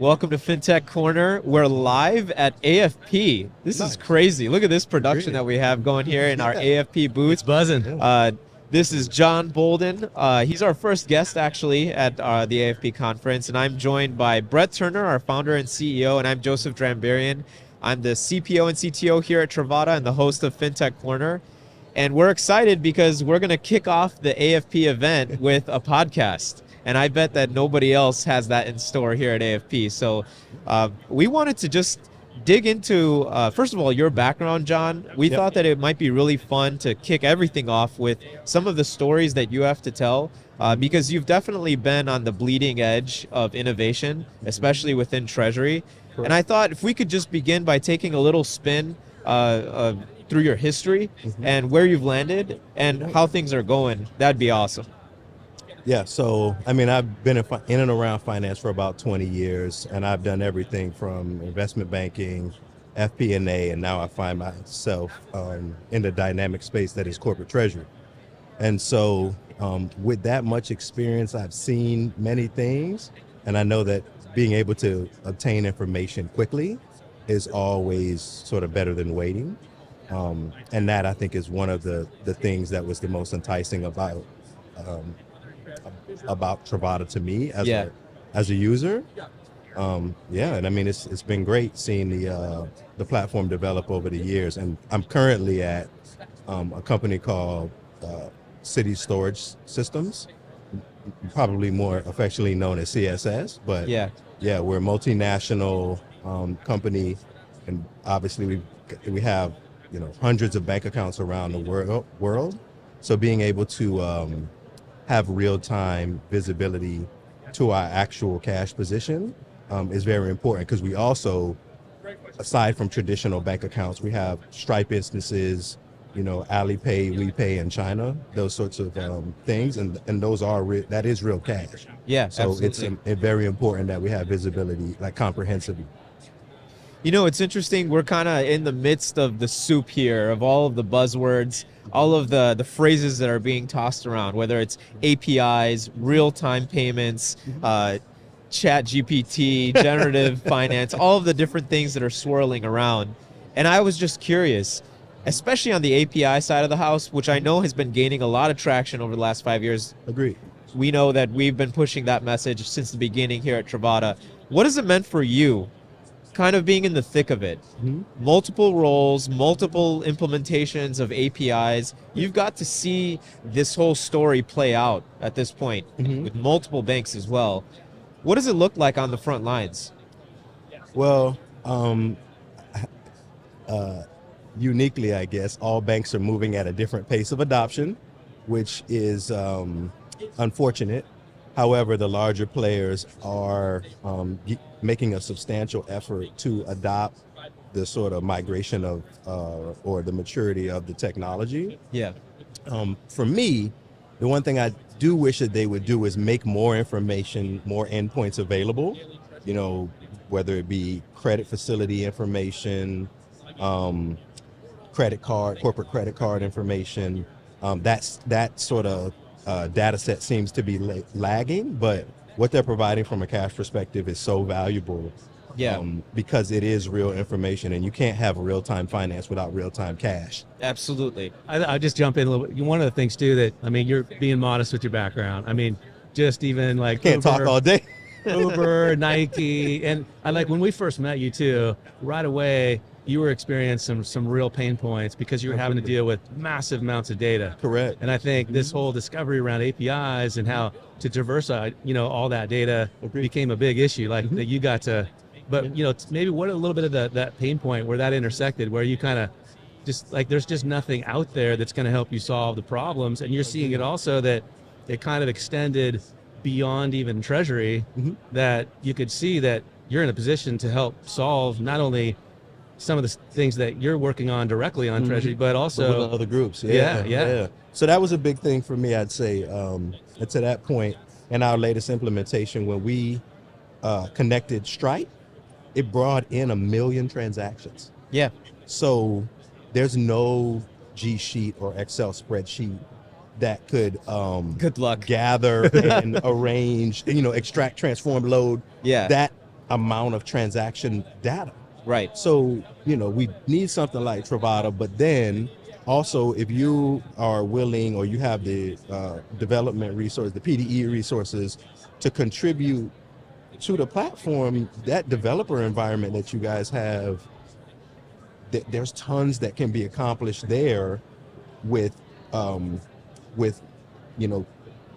Welcome to FinTech Corner. We're live at AFP. This is crazy. Look at this production that we have going here in our AFP booth. It's buzzing. This is John Bolden. He's our first guest, actually, at the AFP conference. And I'm joined by Brett Turner, our founder and CEO, and I'm Joseph Drambarian. I'm the CPO and CTO here at Travada and the host of FinTech Corner. And we're excited because we're going to kick off the AFP event with a podcast. And I bet that nobody else has that in store here at AFP. So we wanted to just dig into, first of all, your background, John. We thought that it might be really fun to kick everything off with some of the stories that you have to tell, because you've definitely been on the bleeding edge of innovation, especially within Treasury. Correct. And I thought if we could just begin by taking a little spin through your history and where you've landed and how things are going, that'd be awesome. Yeah, so I mean, I've been in and around finance for about 20 years, and I've done everything from investment banking, FP&A, and now I find myself in the dynamic space that is corporate treasury. And so with that much experience, I've seen many things, and I know that being able to obtain information quickly is always sort of better than waiting. And that, I think, is one of the things that was the most enticing about Travada to me as a user. And I mean, it's been great seeing the platform develop over the years. And I'm currently at a company called City Storage Systems, probably more affectionately known as CSS. But we're a multinational company, and obviously we have hundreds of bank accounts around the world. So being able to have real-time visibility to our actual cash position is very important, because we also, aside from traditional bank accounts, we have Stripe instances, Alipay, WePay in China, those sorts of things, and those are that is real cash. Yeah, so absolutely. It's very important that we have visibility, like comprehensively. It's interesting. We're kind of in the midst of the soup here of all of the buzzwords, all of the phrases that are being tossed around, whether it's APIs, real-time payments, chat GPT, generative finance, all of the different things that are swirling around. And I was just curious, especially on the API side of the house, which I know has been gaining a lot of traction over the last 5 years. Agreed. We know that we've been pushing that message since the beginning here at Travada. What has it meant for you, kind of being in the thick of it? Multiple roles, multiple implementations of APIs. You've got to see this whole story play out at this point with multiple banks as well. What does it look like on the front lines? Well, uniquely, I guess, all banks are moving at a different pace of adoption, which is unfortunate. However, the larger players are making a substantial effort to adopt the sort of migration of or the maturity of the technology. Yeah. For me, the one thing I do wish that they would do is make more information, more endpoints available, whether it be credit facility information, corporate credit card information. That sort of data set seems to be lagging, but what they're providing from a cash perspective is so valuable. Because it is real information, and you can't have real-time finance without real-time cash. Absolutely. I'll just jump in a little bit. One of the things too that, I mean, you're being modest with your background. I mean, just even like Can't talk all day. Uber, Nike, and I like when we first met you too, right away, you were experiencing some real pain points because you were having to deal with massive amounts of data. Correct. And I think this whole discovery around APIs and how to diversify, all that data became a big issue. Like that you got to, but maybe what a little bit of that pain point where that intersected, where you kind of just like there's just nothing out there that's going to help you solve the problems, and you're seeing it also that it kind of extended beyond even Treasury, that you could see that you're in a position to help solve not only some of the things that you're working on directly on Treasury, but also with other groups. Yeah. So that was a big thing for me, I'd say. And to that point, in our latest implementation, when we connected Stripe, it brought in 1 million transactions. Yeah. So there's no G Sheet or Excel spreadsheet that could good luck gather and arrange, extract, transform, load Yeah. that amount of transaction data. Right. So, we need something like Travada, but then also if you are willing or you have the development resource, the PDE resources to contribute to the platform, that developer environment that you guys have, there's tons that can be accomplished there with, with,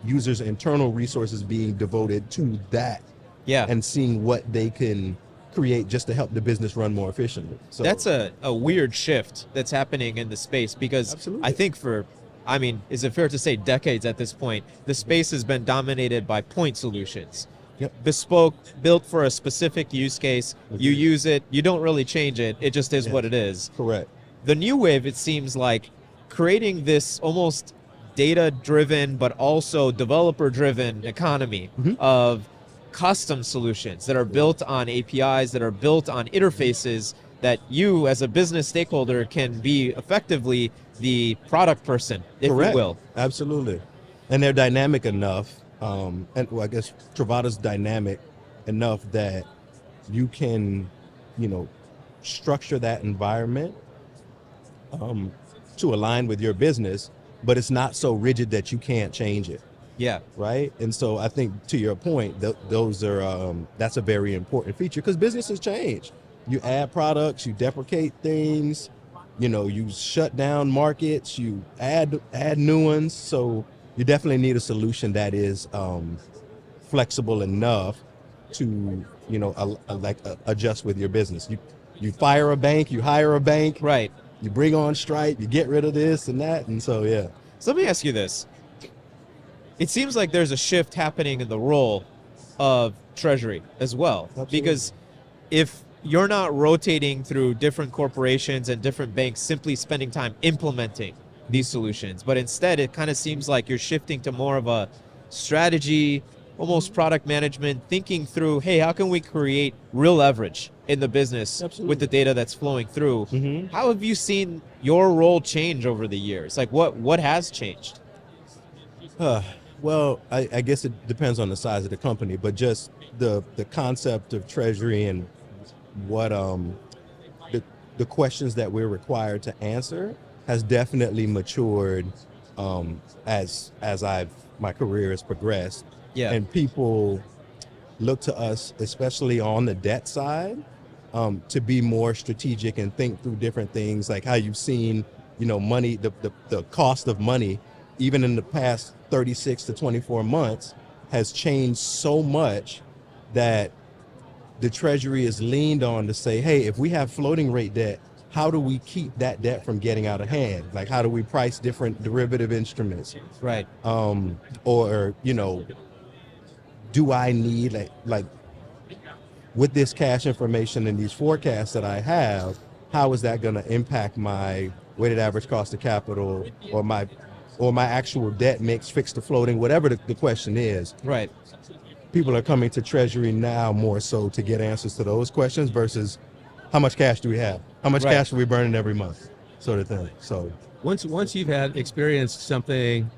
users' internal resources being devoted to that Yeah. and seeing what they can create just to help the business run more efficiently. So That's a weird shift that's happening in the space because Absolutely. I think is it fair to say decades at this point, the space has been dominated by point solutions. Yep. Bespoke, built for a specific use case. You use it, you don't really change it. It just is what it is. Correct. The new wave, it seems like, creating this almost data-driven but also developer-driven economy of custom solutions that are built on APIs, that are built on interfaces that you as a business stakeholder can be effectively the product person, if Correct. you will. Absolutely. And they're dynamic enough, I guess Travada's dynamic enough that you can, structure that environment to align with your business, but it's not so rigid that you can't change it. Yeah. Right. And so I think to your point, those are that's a very important feature because businesses change. You add products, you deprecate things, you shut down markets, you add new ones. So you definitely need a solution that is flexible enough to adjust with your business. You fire a bank, you hire a bank, Right. you bring on Stripe, you get rid of this and that, and so yeah. So let me ask you this. It seems like there's a shift happening in the role of Treasury as well. Absolutely. Because if you're not rotating through different corporations and different banks simply spending time implementing these solutions, but instead it kind of seems like you're shifting to more of a strategy, almost product management, thinking through, hey, how can we create real leverage in the business Absolutely. with the data that's flowing through? Mhm. How have you seen your role change over the years? Like what has changed? Well, I guess it depends on the size of the company, but just the concept of treasury and what the questions that we're required to answer has definitely matured as my career has progressed. Yeah. And people look to us, especially on the debt side, to be more strategic and think through different things, like how you've seen, money, the cost of money, even in the past 36 to 24 months, has changed so much that the Treasury is leaned on to say, hey, if we have floating rate debt, how do we keep that debt from getting out of hand? Like, how do we price different derivative instruments? Right. Or, do I need, like with this cash information and these forecasts that I have, how is that going to impact my weighted average cost of capital or my actual debt mix, fixed to floating, whatever the question is? Right. People are coming to Treasury now more so to get answers to those questions versus how much cash do we have? How much cash are we burning every month? Sort of thing. So once you've had experienced something,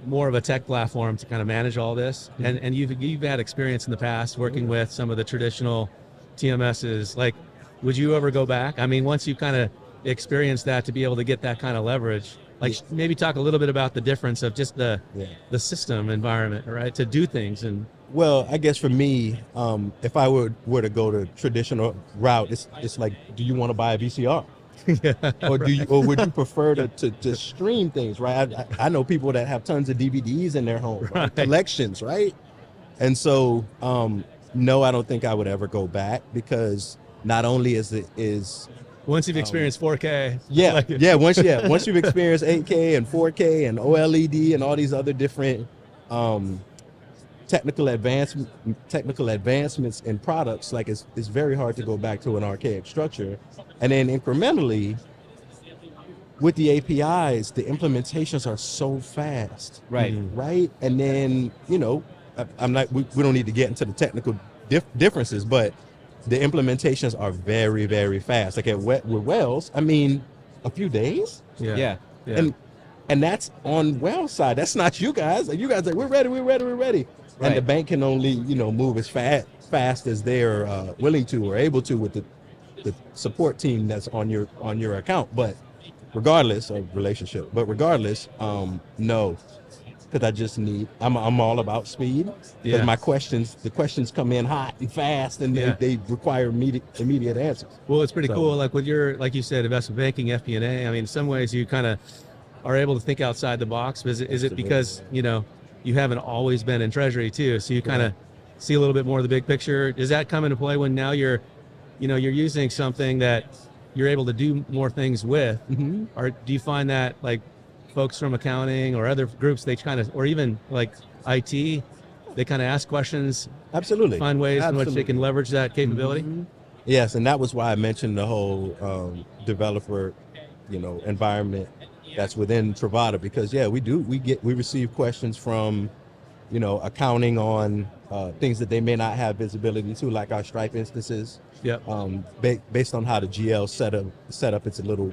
more of a tech platform to kind of manage all this, and you've had experience in the past working with some of the traditional TMSs, like, would you ever go back? I mean, once you kind of experienced that, to be able to get that kind of leverage, like maybe talk a little bit about the difference of just the system environment, right, to do things. And well, I guess for me, if I were to go the traditional route, it's like, do you want to buy a VCR? Or would you prefer to stream things, right? I know people that have tons of DVDs in their home, right? Collections, right? And so, no, I don't think I would ever go back, because not only is once you've experienced 4K, once you've experienced 8K and 4K and OLED and all these other different technical advancements in products, like it's very hard to go back to an archaic structure. And then incrementally, with the APIs, the implementations are so fast, Right. Right? And then we don't need to get into the technical differences, but the implementations are very, very fast. Like with Wells, I mean, a few days. Yeah. And And that's on Wells side. That's not you guys. You guys are, we're ready, we're ready, we're ready. Right. And the bank can only, move as fast as they're willing to or able to with the support team that's on your account. But regardless of relationship, no, because I just I'm all about speed. Because the questions come in hot and fast, and they require immediate answers. Well, it's pretty cool. Like with your, like you said, investment banking, FP&A. I mean, in some ways you kind of are able to think outside the box. Is it because you haven't always been in Treasury too, so you kind of see a little bit more of the big picture? Does that come into play when now you're using something that you're able to do more things with? Mm-hmm. Or do you find that like folks from accounting or other groups, they kind of, or even like IT, they kind of ask questions, Absolutely, find ways in which they can leverage that capability? Mm-hmm. Yes, and that was why I mentioned the whole developer, environment that's within Travada, because we receive questions from, accounting on things that they may not have visibility to, like our Stripe instances. Yep. Based on how the GL set up, it's a little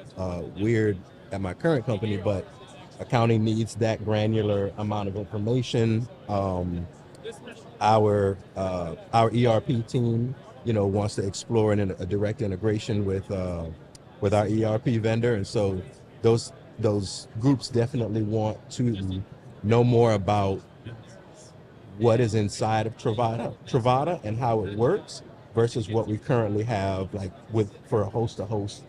weird at my current company, but accounting needs that granular amount of information. Our ERP team, wants to explore a direct integration with our ERP vendor, and so those groups definitely want to know more about what is inside of Travada and how it works versus what we currently have, like for a host to host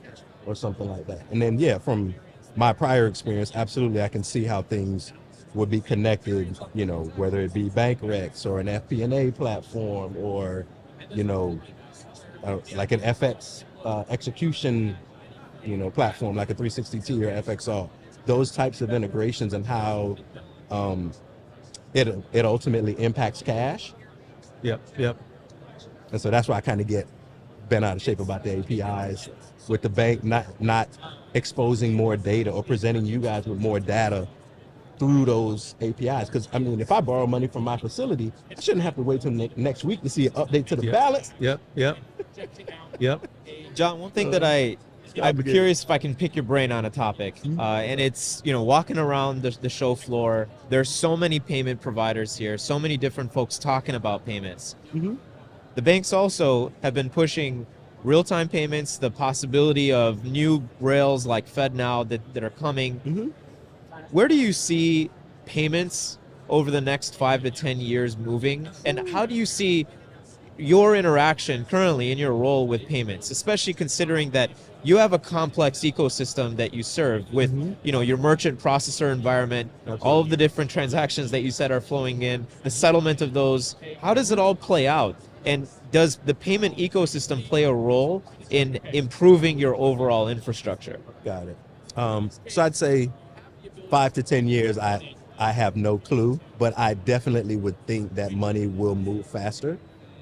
or something like that. And then from my prior experience, absolutely I can see how things would be connected, whether it be bank recs or an FP&A platform or like an FX execution platform, like a 360T or FXR. Those types of integrations and how it ultimately impacts cash. Yep. And so that's why I kind of get bent out of shape about the APIs with the bank not exposing more data or presenting you guys with more data through those APIs. Because I mean, if I borrow money from my facility, I shouldn't have to wait till next week to see an update to the balance. Yep. John, one thing that I'm curious if I can pick your brain on a topic, and it's, walking around the show floor, there's so many payment providers here, so many different folks talking about payments. Mm-hmm. The banks also have been pushing real-time payments, the possibility of new rails like FedNow that are coming. Mm-hmm. Where do you see payments over the next 5 to 10 years moving? And how do you see your interaction currently in your role with payments, especially considering that you have a complex ecosystem that you serve with, your merchant processor environment, all of the different transactions that you said are flowing in, the settlement of those. How does it all play out? And does the payment ecosystem play a role in improving your overall infrastructure? Got it. So I'd say 5 to 10 years, I have no clue, but I definitely would think that money will move faster.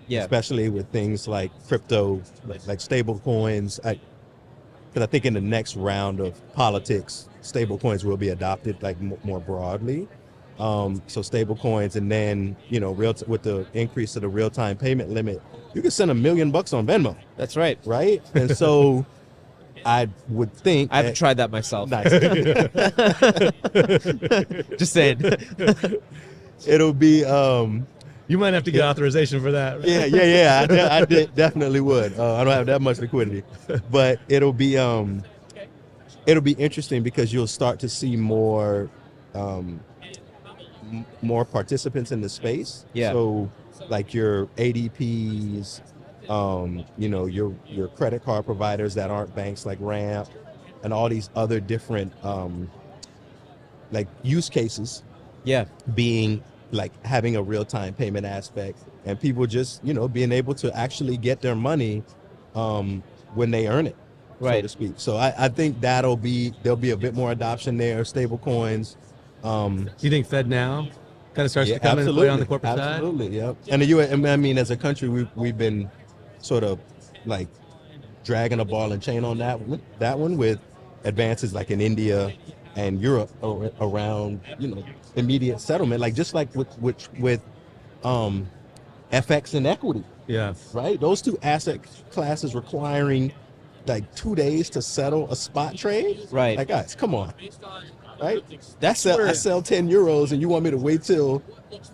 Yeah. Especially with things like crypto, like stable coins. Because I think in the next round of politics, stable coins will be adopted like more broadly. So stable coins, and then with the increase of the real-time payment limit, you can send $1 million on Venmo. That's right. Right? And so I would think I haven't tried that myself. Nice. Just saying. It'll be You might have to get authorization for that. Right? Yeah. I definitely would. I don't have that much liquidity, but it'll be interesting because you'll start to see more participants in the space. Yeah. So like your ADPs, your credit card providers that aren't banks like Ramp, and all these other different like use cases. Yeah. Being like having a real-time payment aspect, and people just being able to actually get their money when they earn it, right, so to speak. So I think there'll be a bit more adoption there. Stable coins. Do you think FedNow kind of starts to come into absolutely, play on the corporate side? Absolutely, yep. And the U.S. I mean, as a country, we've been sort of like dragging a ball and chain on that one with advances like in India and Europe around immediate settlement, like just like with FX and equity. Yeah. Right? Those two asset classes requiring like 2 days to settle a spot trade. Right. Like, guys, come on. right? That's I where sell 10 euros and you want me to wait till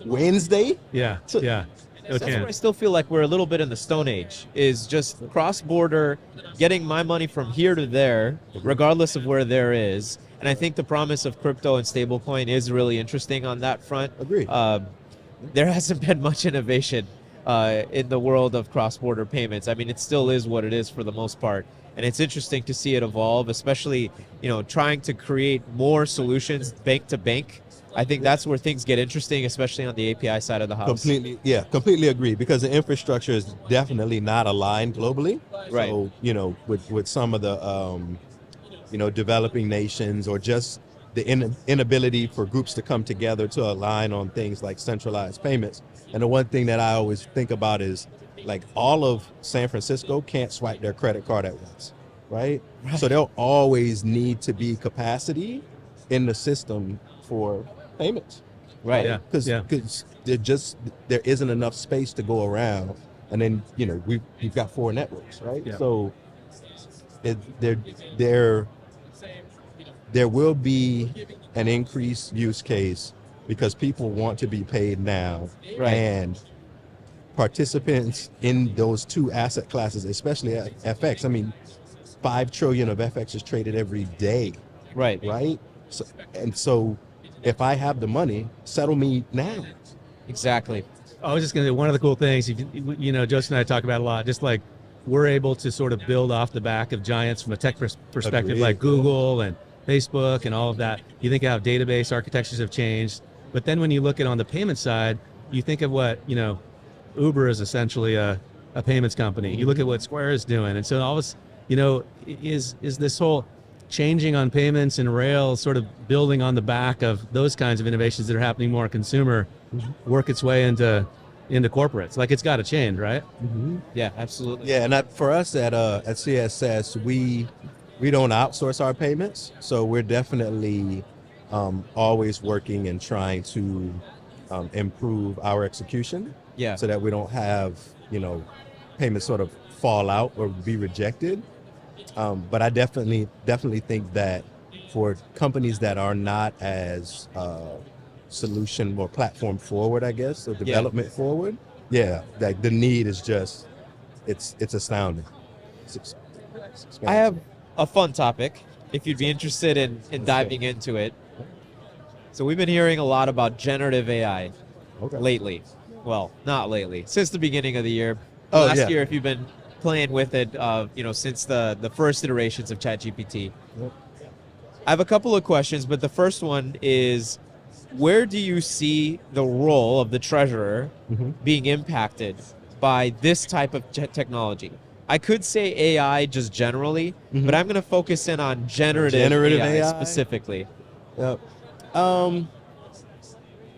Wednesday? Yeah, So- yeah. that's Okay. where I still feel like we're a little bit in the Stone Age, is just cross-border, getting my money from here to there, regardless of where there is. And I think the promise of crypto and stablecoin is really interesting on that front. Agreed. There hasn't been much innovation in the world of cross-border payments. I mean, it still is what it is for the most part. And it's interesting to see it evolve, especially, trying to create more solutions bank to bank. I think that's where things get interesting, especially on the API side of the house. Completely agree, because the infrastructure is definitely not aligned globally. Right. So, with some of the, developing nations, or just the inability for groups to come together to align on things like centralized payments. And the one thing that I always think about is, like, all of San Francisco can't swipe their credit card at once, right? So there'll always need to be capacity in the system for payments. Right. Yeah. Because there isn't enough space to go around, and then we've got 4 networks, right? Yeah. So there will be an increased use case because people want to be paid now, Right. and participants in those 2 asset classes, especially at FX. I mean, 5 trillion of FX is traded every day, Right. right? So if I have the money, settle me now. Exactly. I was just going to say, one of the cool things, Joseph and I talk about a lot, just like we're able to sort of build off the back of giants from a tech perspective, Agreed. like Google and Facebook and all of that. You think how database architectures have changed. But then when you look at on the payment side, you think of what, Uber is essentially a payments company. You look at what Square is doing. And so all this, is this whole changing on payments and Rails sort of building on the back of those kinds of innovations that are happening more in consumer work its way into corporates. Like, it's got to change, right? Yeah, absolutely. Yeah, and for us at CSS, we don't outsource our payments, so we're definitely always working and trying to improve our execution. Yeah. So that we don't have payments sort of fall out or be rejected. But I definitely think that for companies that are not as solution or platform forward, I guess, or development forward, like the need is just, it's astounding. It's I have a fun topic, if you'd be interested in diving into it. So we've been hearing a lot about generative AI lately. Well, not lately, since the beginning of the year. Last year, if you've been playing with it, since the first iterations of ChatGPT. I have a couple of questions, but the first one is, where do you see the role of the treasurer being impacted by this type of technology? I could say AI just generally, but I'm going to focus in on generative AI specifically. Yep.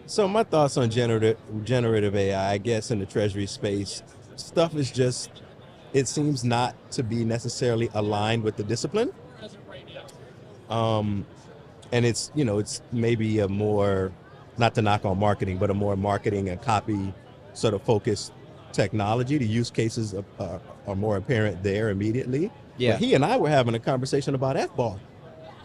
So my thoughts on generative AI, I guess, in the Treasury space, stuff is just, it seems not to be necessarily aligned with the discipline. And it's, it's maybe a more, not to knock on marketing, but a more marketing and copy sort of focused technology. The use cases are more apparent there immediately. Yeah. But he and I were having a conversation about FBAR.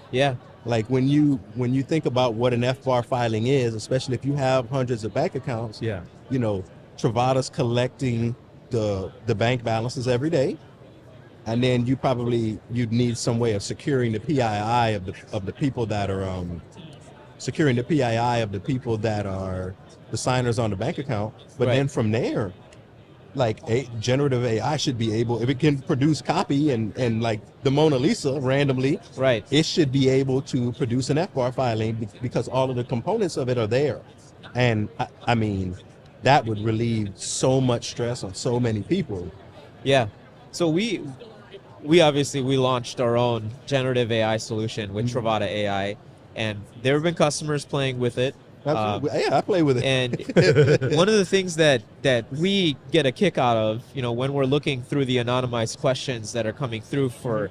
Yeah. Like when you think about what an FBAR filing is, especially if you have hundreds of bank accounts, Travada's collecting the bank balances every day, and then you'd need some way of securing the PII of the people that are securing the PII of the people that are the signers on the bank account. But then from there, like generative AI should be able, if it can produce copy and like the Mona Lisa randomly, it should be able to produce an FBAR filing because all of the components of it are there. And I mean, that would relieve so much stress on so many people. Yeah. So we obviously launched our own generative AI solution with Travada AI, and there have been customers playing with it. Absolutely. I play with it. And one of the things that we get a kick out of, when we're looking through the anonymized questions that are coming through for,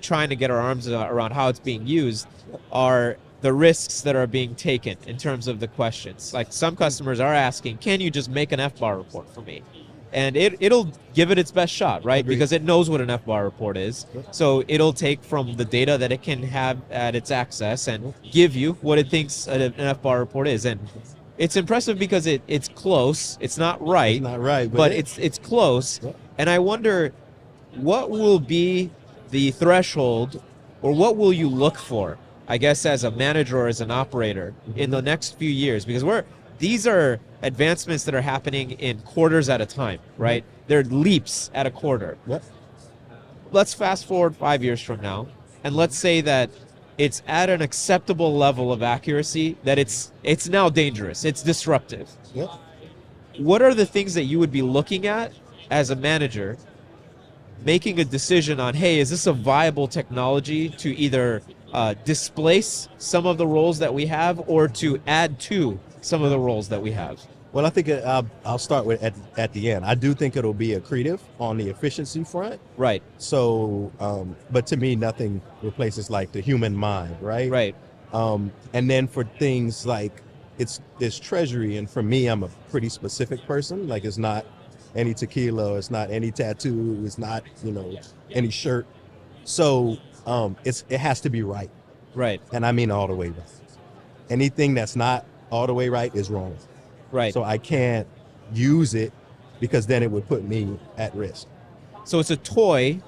trying to get our arms around how it's being used, are the risks that are being taken in terms of the questions. Like, some customers are asking, can you just make an FBAR report for me? and it'll give it its best shot, right? Agreed. Because it knows what an FBAR report is. So it'll take from the data that it can have at its access and give you what it thinks an FBAR report is. And it's impressive because it's close. It's not right. It's not right, but it's close. Yeah. And I wonder what will be the threshold, or what will you look for, I guess, as a manager or as an operator in the next few years? Because these are advancements that are happening in quarters at a time, right? They're leaps at a quarter. Yep. Let's fast forward 5 years from now, and let's say that it's at an acceptable level of accuracy, that it's now dangerous, it's disruptive. Yep. What are the things that you would be looking at as a manager, making a decision on, hey, is this a viable technology to either displace some of the roles that we have or to add to some of the roles that we have? Well, I think I'll start with at the end. I do think it'll be accretive on the efficiency front. Right. So, but to me, nothing replaces like the human mind, right? Right. And then for things like it's Treasury, and for me, I'm a pretty specific person. Like, it's not any tequila, it's not any tattoo, it's not any shirt. So it has to be right. Right. And I mean all the way right. Anything that's not all the way right is wrong. Right. So I can't use it because then it would put me at risk. So it's a toy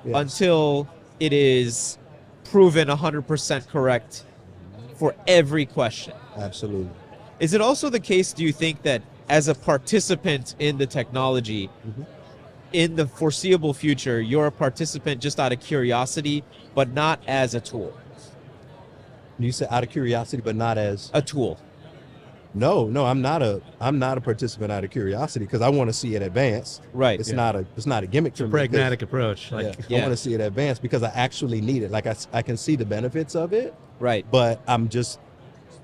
Yes. until it is proven 100% correct for every question. Absolutely. Is it also the case, do you think, that as a participant in the technology, in the foreseeable future, you're a participant just out of curiosity, but not as a tool? You said out of curiosity, but not as A tool. no. I'm not a participant out of curiosity because I want to see it advance. Right. It's not a gimmick. It's a pragmatic approach. Like, I want to see it advance because I actually need it. Like I can see the benefits of it, Right. but I'm just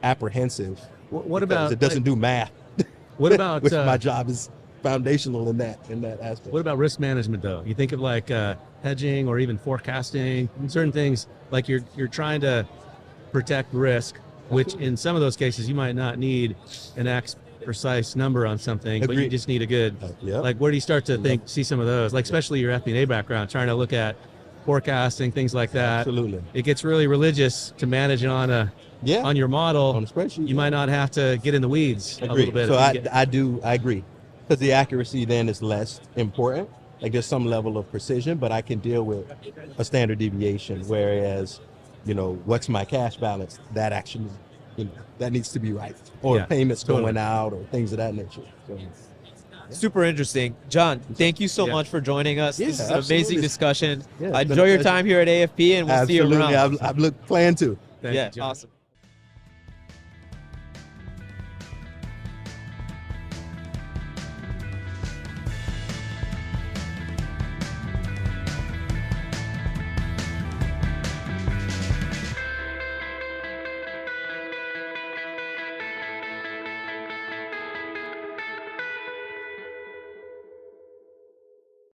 apprehensive. what because about it doesn't do math? What about which my job is foundational in that aspect. what about risk management though? You think of like hedging or even forecasting, certain things like you're trying to protect risk, which in some of those cases you might not need an precise number on something, but you Agreed. just need a good Yeah. like where do you start to see some of those, like especially your FP&A background, trying to look at forecasting, things like that. Absolutely. It gets really religious to manage it on your model. On a spreadsheet. You might not have to get in the weeds a Agree. little bit. So if you I agree, because the accuracy then is less important. Like there's some level of precision, but I can deal with a standard deviation. Whereas, what's my cash balance? That actually, that needs to be right. Or Yeah, payments totally. going out or things of that nature. So, Super interesting. John, thank you so Yeah. much for joining us. Yeah, This is an absolutely. amazing discussion. Yeah, it's been Enjoy a your pleasure. time here at AFP, and we'll see you absolutely, around. I've plan to. Thank Yeah, you, John. awesome.